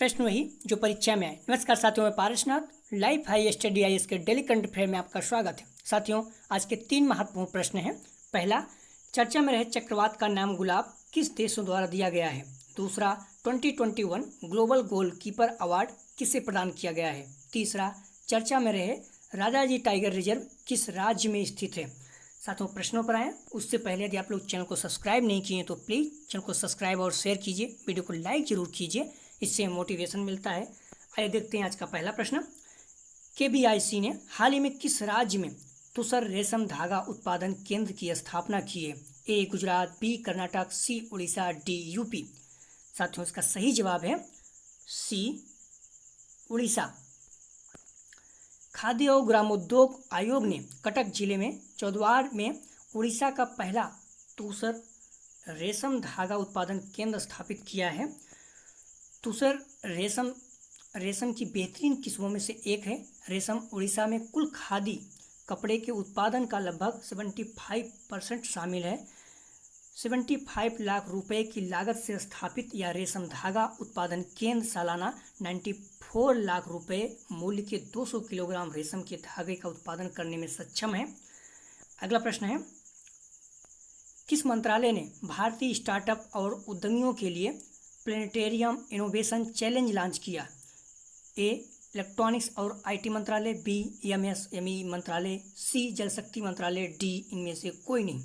प्रश्न वही जो परीक्षा में आए। नमस्कार साथियों, मैं Parasnath life high study IAS के डेली करंट अफेयर में आपका स्वागत है। साथियों, आज के 3 महत्वपूर्ण प्रश्न हैं। पहला, चर्चा में रहे चक्रवात का नाम गुलाब किस देशों द्वारा दिया गया है। दूसरा, 2021 ग्लोबल गोलकीपर अवार्ड किसे प्रदान किया गया है। तीसरा, चर्चा में रहे राजाजी टाइगर रिजर्व किस राज्य में स्थित है। साथियों, प्रश्नों पर आए उससे पहले यदि आप लोग चैनल को सब्सक्राइब नहीं किए तो प्लीज़ चैनल को सब्सक्राइब और शेयर कीजिए, वीडियो को लाइक जरूर कीजिए, इससे मोटिवेशन मिलता है। आइए देखते हैं आज का पहला प्रश्न। KBIC ने हाल ही में किस राज्य में तुषार रेशम धागा उत्पादन केंद्र की स्थापना की है। A Gujarat, B Karnataka, C Orissa, D UP। साथियों, इसका सही जवाब है C उड़ीसा। खाद्य और ग्रामोद्योग आयोग ने कटक जिले में चौद्वार में उड़ीसा का पहला तुषार रेशम धागा उत्पादन केंद्र स्थापित किया है। तुषार रेशम की बेहतरीन किस्मों में से एक है। रेशम उड़ीसा में कुल खादी कपड़े के उत्पादन का लगभग 75% शामिल है। 75 लाख रुपए की लागत से स्थापित यह रेशम धागा उत्पादन केंद्र सालाना 94 लाख रुपए मूल्य के 200 किलोग्राम रेशम के धागे का उत्पादन करने में सक्षम है। अगला प्रश्न है, किस मंत्रालय ने भारतीय स्टार्टअप और उद्यमियों के लिए प्लेनेटेरियम इनोवेशन चैलेंज लॉन्च किया। A इलेक्ट्रॉनिक्स और IT मंत्रालय, B MSME मंत्रालय, C जल शक्ति मंत्रालय, D इनमें से कोई नहीं।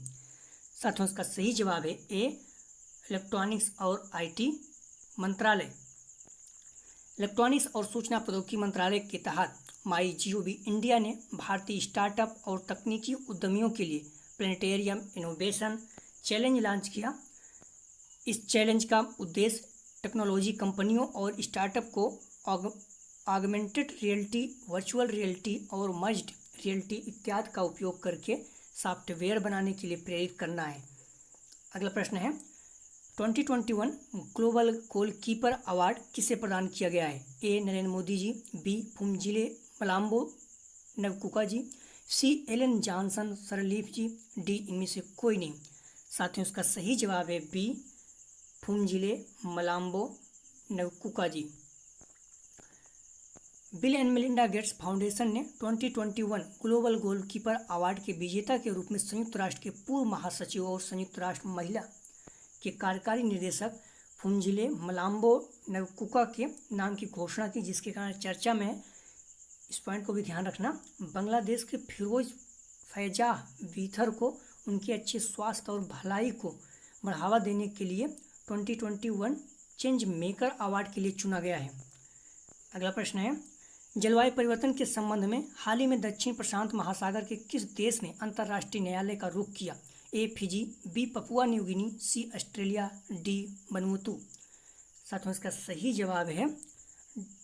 साथियों, इसका सही जवाब है A इलेक्ट्रॉनिक्स और IT मंत्रालय। इलेक्ट्रॉनिक्स और सूचना प्रौद्योगिकी मंत्रालय के तहत MyGov इंडिया ने भारतीय स्टार्टअप और तकनीकी उद्यमियों के लिए प्लेनेटेरियम इनोवेशन चैलेंज लॉन्च किया। इस चैलेंज का उद्देश्य टेक्नोलॉजी कंपनियों और स्टार्टअप को ऑगमेंटेड रियलिटी, वर्चुअल रियलिटी और मर्ज्ड रियलिटी इत्यादि का उपयोग करके सॉफ्टवेयर बनाने के लिए प्रेरित करना है। अगला प्रश्न है, 2021 ग्लोबल गोलकीपर अवार्ड किसे प्रदान किया गया है। A Narendra Modi ji, B Phumzile Mlambo Ngcuka ji, C Ellen Johnson Sirleaf ji, D इनमें से कोई नहीं। साथियों, इसका सही जवाब है B Phumzile Mlambo Ngcuka ji. Bill and Melinda Gates Foundation ने 2021 ग्लोबल गोलकीपर अवार्ड के विजेता के रूप में संयुक्त राष्ट्र के पूर्व महासचिव और संयुक्त राष्ट्र महिला के कार्यकारी निदेशक फुमजिले मलाम्बो नवकुका के नाम की घोषणा की, जिसके कारण चर्चा में है। इस पॉइंट को भी ध्यान रखना। बांग्लादेश के फिरोज फैजाह वीथर को उनके अच्छे स्वास्थ्य और भलाई को बढ़ावा देने के लिए 2021 चेंज मेकर अवार्ड के लिए चुना गया है। अगला प्रश्न है, जलवायु परिवर्तन के संबंध में हाल ही में दक्षिण प्रशांत महासागर के किस देश ने अंतर्राष्ट्रीय न्यायालय का रुख किया। A Fiji, B Papua New Guinea, C Australia, D वनुअतु। साथियों, इसका सही जवाब है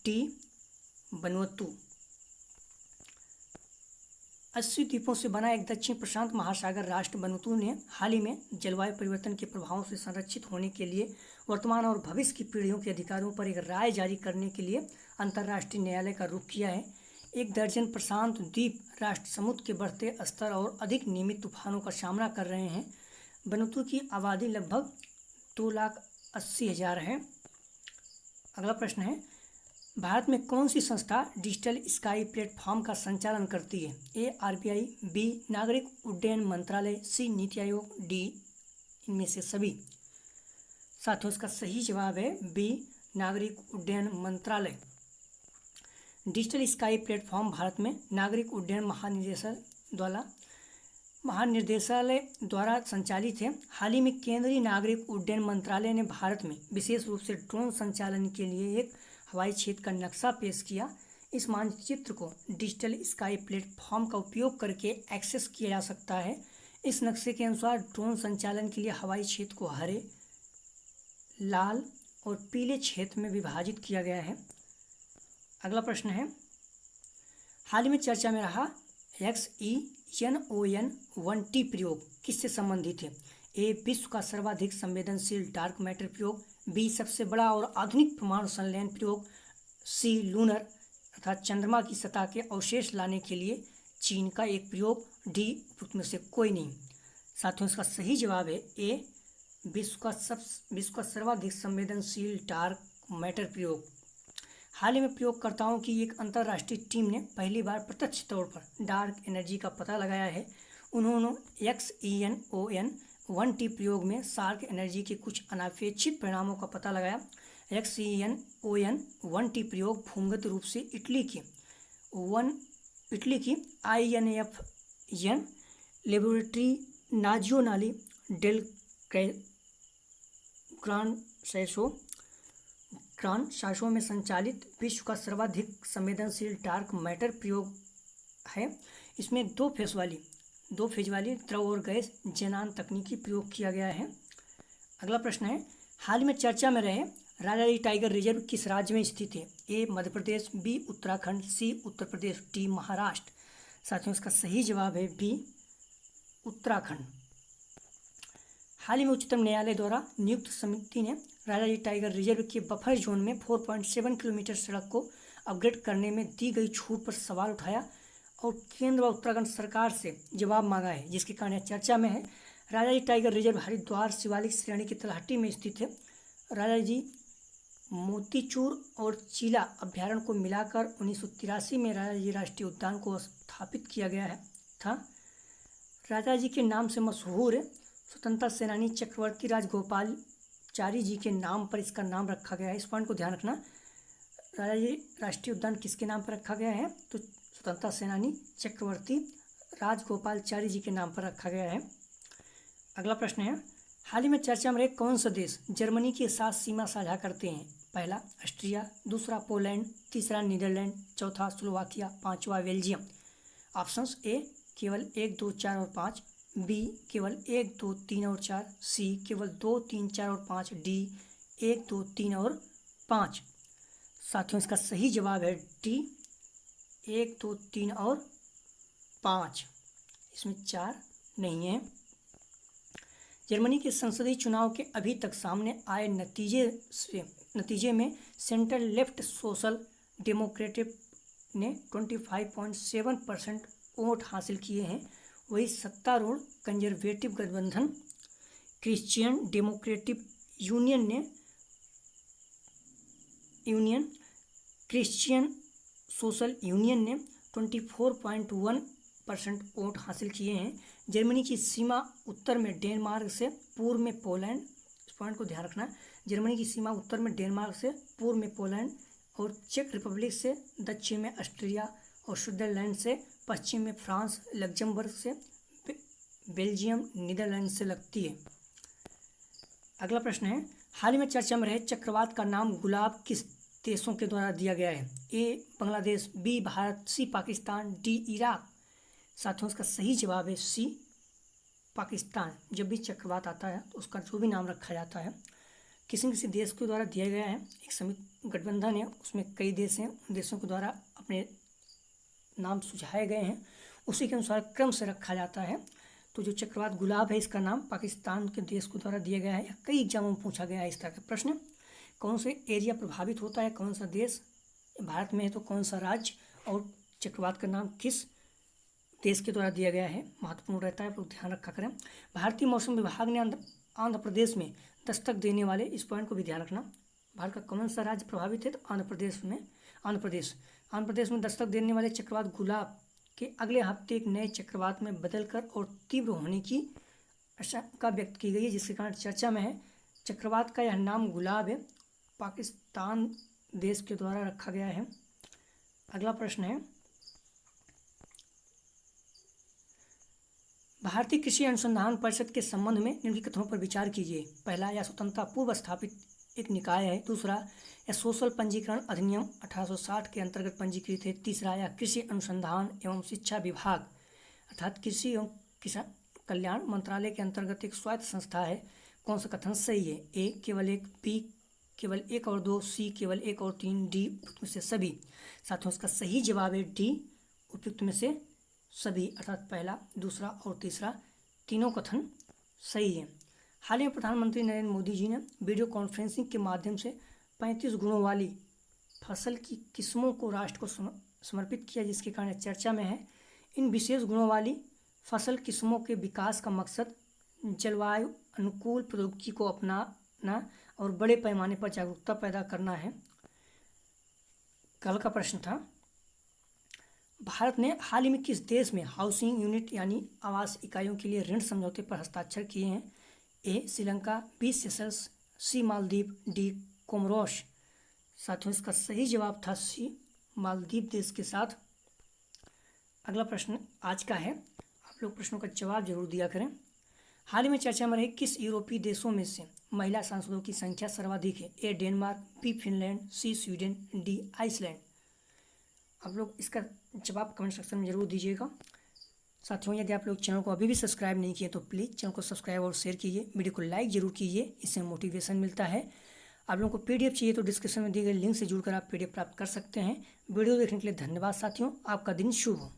D वनुअतु। 80 द्वीपों से बना एक दक्षिण प्रशांत महासागर राष्ट्र वनुअतु ने हाल ही में जलवायु परिवर्तन के प्रभावों से संरक्षित होने के लिए वर्तमान और भविष्य की पीढ़ियों के अधिकारों पर एक राय जारी करने के लिए अंतर्राष्ट्रीय न्यायालय का रुख किया है। 1 दर्जन प्रशांत द्वीप राष्ट्र समुद्र के बढ़ते स्तर और अधिक नियमित तूफानों का सामना कर रहे हैं। वनुअतु की आबादी लगभग 2,80,000 है। अगला प्रश्न है, भारत में कौन सी संस्था डिजिटल स्काई प्लेटफॉर्म का संचालन करती है। A RBI, B नागरिक उड्डयन मंत्रालय, C नीति आयोग, D इनमें से सभी। साथियों, इसका सही जवाब है B नागरिक उड्डयन मंत्रालय। डिजिटल स्काई प्लेटफॉर्म भारत में नागरिक उड्डयन महानिदेशालय द्वारा संचालित है। हाल ही में केंद्रीय नागरिक उड्डयन मंत्रालय ने भारत में विशेष रूप से ड्रोन संचालन के लिए एक हवाई क्षेत्र का नक्शा पेश किया। इस मानचित्र को डिजिटल स्काई प्लेटफॉर्म का उपयोग करके एक्सेस किया जा सकता है। इस नक्शे के अनुसार ड्रोन संचालन के लिए हवाई क्षेत्र को हरे, लाल और पीले क्षेत्र में विभाजित किया गया है। अगला प्रश्न है, हाल ही में चर्चा में रहा XeNON-1T प्रयोग किससे संबंधित है। A विश्व का सर्वाधिक संवेदनशील डार्क मैटर प्रयोग, B सबसे बड़ा और आधुनिक परमाणु संलयन प्रयोग, C लूनर अर्थात चंद्रमा की सतह के अवशेष लाने के लिए चीन का एक प्रयोग, D उपरोक्त में से कोई नहीं। साथियों, इसका सही जवाब है A विश्व का सर्वाधिक संवेदनशील डार्क मैटर प्रयोग। हाल ही में प्रयोगकर्ताओं की एक अंतर्राष्ट्रीय टीम ने पहली बार प्रत्यक्ष तौर पर डार्क एनर्जी का पता लगाया है। उन्होंने XENON-1T प्रयोग में शार्क एनर्जी के कुछ अनपेक्षित परिणामों का पता लगाया। XENON-1T प्रयोग भूमिगत रूप से इटली की INFN लेबोरेटरी नाजियोनाली डेल ग्रान सासो में संचालित विश्व का सर्वाधिक संवेदनशील डार्क मैटर प्रयोग है। इसमें दो फेज वाली द्रव और गैस जेनान तकनीकी प्रयोग किया गया है। अगला प्रश्न है, हाल ही में चर्चा में रहे राजाजी टाइगर रिजर्व किस राज्य में स्थित है? ए मध्य प्रदेश, बी उत्तराखंड, सी उत्तर प्रदेश, डी महाराष्ट्र। साथियों, इसका सही जवाब है बी उत्तराखंड। हाल ही में उच्चतम न्यायालय द्वारा नियुक्त समिति ने राजाजी टाइगर रिजर्व के बफर जोन में 4.7 किलोमीटर सड़क को अपग्रेड करने में दी गई छूट पर सवाल उठाया और केंद्र व उत्तराखंड सरकार से जवाब मांगा है, जिसके कारण चर्चा में है। राजाजी टाइगर रिजर्व हरिद्वार शिवालिक श्रेणी की तलहटी में स्थित है। राजाजी मोतीचूर और चीला अभ्यारण्य को मिलाकर 1983 में राजाजी राष्ट्रीय उद्यान को स्थापित किया गया था। राजाजी के नाम से मशहूर स्वतंत्रता सेनानी चक्रवर्ती राजगोपालचारी जी के नाम पर इसका नाम रखा गया है। इस पॉइंट को ध्यान रखना। राजाजी राष्ट्रीय उद्यान किसके नाम पर रखा गया है? तो स्वतंत्रता सेनानी चक्रवर्ती राजगोपालचारी जी के नाम पर रखा गया है। अगला प्रश्न है, हाल ही में चर्चा में रहे कौन सा देश जर्मनी के साथ सीमा साझा करते हैं? पहला ऑस्ट्रिया, दूसरा पोलैंड, तीसरा नीदरलैंड, चौथा स्लोवाकिया, पांचवा बेल्जियम। ऑप्शंस ए केवल 1, 2, 4 और 5, बी केवल 1, 2, 3 और 4, सी केवल 2, 3, 4 और 5, डी 1, 2, 3 और 5। साथियों, इसका सही जवाब है डी 1, 2, 3 और 5। इसमें 4 नहीं है। जर्मनी के संसदीय चुनाव के अभी तक सामने आए नतीजे में सेंट्रल लेफ्ट सोशल डेमोक्रेटिक ने 25.7% वोट हासिल किए हैं। वही सत्तारूढ़ कंजर्वेटिव गठबंधन Christian democratic Christian social union ने 24.1% वोट हासिल किए हैं। जर्मनी की सीमा उत्तर में डेनमार्क से, पूर्व में पोलैंड, इस पॉइंट को ध्यान रखना। जर्मनी की सीमा उत्तर में डेनमार्क से, पूर्व में पोलैंड और चेक रिपब्लिक से, दक्षिण में ऑस्ट्रिया और स्विट्जरलैंड से, पश्चिम में फ्रांस, लग्जमबर्ग से, बेल्जियम, नीदरलैंड से लगती है। अगला प्रश्न है, हाल ही में चर्चा में रहे चक्रवात का नाम गुलाब किस देशों के द्वारा दिया गया है? ए बांग्लादेश, बी भारत, सी पाकिस्तान, डी इराक। साथियों, इसका सही जवाब है सी पाकिस्तान। जब भी चक्रवात आता है तो उसका जो भी नाम रखा जाता है किसी न किसी देश के द्वारा दिया गया है। एक समिति गठबंधन है, उसमें कई देश हैं, उन देशों के द्वारा अपने नाम सुझाए गए हैं, उसी के अनुसार क्रम से रखा जाता है। तो जो चक्रवात गुलाब है, इसका नाम पाकिस्तान के देश को द्वारा दिया गया है। या कई एग्जामों में पूछा गया है इस तरह का प्रश्न। कौन से एरिया प्रभावित होता है, कौन सा देश? भारत में है तो कौन सा राज्य, और चक्रवात का नाम किस देश के द्वारा दिया गया है, महत्वपूर्ण रहता है, तो ध्यान रखा करें। भारतीय मौसम विभाग ने आंध्र प्रदेश में दस्तक देने वाले, इस पॉइंट को भी ध्यान रखना। भारत का कौन सा राज्य प्रभावित है? तो आंध्र प्रदेश में दस्तक देने वाले चक्रवात गुलाब के अगले हफ्ते एक नए चक्रवात में बदलकर और तीव्र होने की आशंका व्यक्त की गई है, जिसके कारण चर्चा में है। चक्रवात का यह नाम गुलाब है, पाकिस्तान देश के द्वारा रखा गया है। अगला प्रश्न है, भारतीय कृषि अनुसंधान परिषद के संबंध में निम्नलिखित कथनों पर विचार कीजिए। पहला, यह स्वतंत्रता पूर्व स्थापित एक निकाय है। दूसरा, यह सोशल पंजीकरण अधिनियम 1860 के अंतर्गत पंजीकृत है। तीसरा, यह कृषि अनुसंधान एवं शिक्षा विभाग अर्थात कृषि एवं किसान कल्याण मंत्रालय के अंतर्गत एक स्वायत्त संस्था है। कौन सा कथन सही है? ए केवल 1, बी केवल 1 और 2, सी केवल 1 और 3, डी उपयुक्त में से सभी। साथियों, इसका सही जवाब है डी उपयुक्त में से सभी, अर्थात पहला, दूसरा और तीसरा तीनों कथन सही है। हाल ही में प्रधानमंत्री नरेंद्र मोदी जी ने वीडियो कॉन्फ्रेंसिंग के माध्यम से 35 गुणों वाली फसल की किस्मों को राष्ट्र को समर्पित किया, जिसके कारण चर्चा में है। इन विशेष गुणों वाली फसल किस्मों के विकास का मकसद जलवायु अनुकूल प्रौद्योगिकी को अपनाना और बड़े पैमाने पर जागरूकता पैदा करना है। कल का प्रश्न था, भारत ने हाल ही में किस देश में हाउसिंग यूनिट यानी आवास इकाइयों के लिए ऋण समझौते पर हस्ताक्षर किए हैं? ए श्रीलंका, बी सेशल्स, सी मालदीव, डी कोमोरोस। साथियों इसका सही जवाब था सी मालदीव देश के साथ। अगला प्रश्न आज का है, आप लोग प्रश्नों का जवाब जरूर दिया करें। हाल ही में चर्चा में रहे किस यूरोपीय देशों में से महिला सांसदों की संख्या सर्वाधिक है? ए डेनमार्क, बी फिनलैंड, सी स्वीडन, डी आइसलैंड। आप लोग इसका जवाब कमेंट सेक्शन में जरूर दीजिएगा। साथियों यदि आप लोग चैनल को अभी भी सब्सक्राइब नहीं किए तो प्लीज़ चैनल को सब्सक्राइब और शेयर कीजिए, वीडियो को लाइक जरूर कीजिए, इससे मोटिवेशन मिलता है। आप लोगों को पीडीएफ चाहिए तो डिस्क्रिप्शन में दिए गए लिंक से जुड़कर आप पीडीएफ प्राप्त कर सकते हैं। वीडियो देखने के लिए धन्यवाद साथियों, आपका दिन शुभ हो।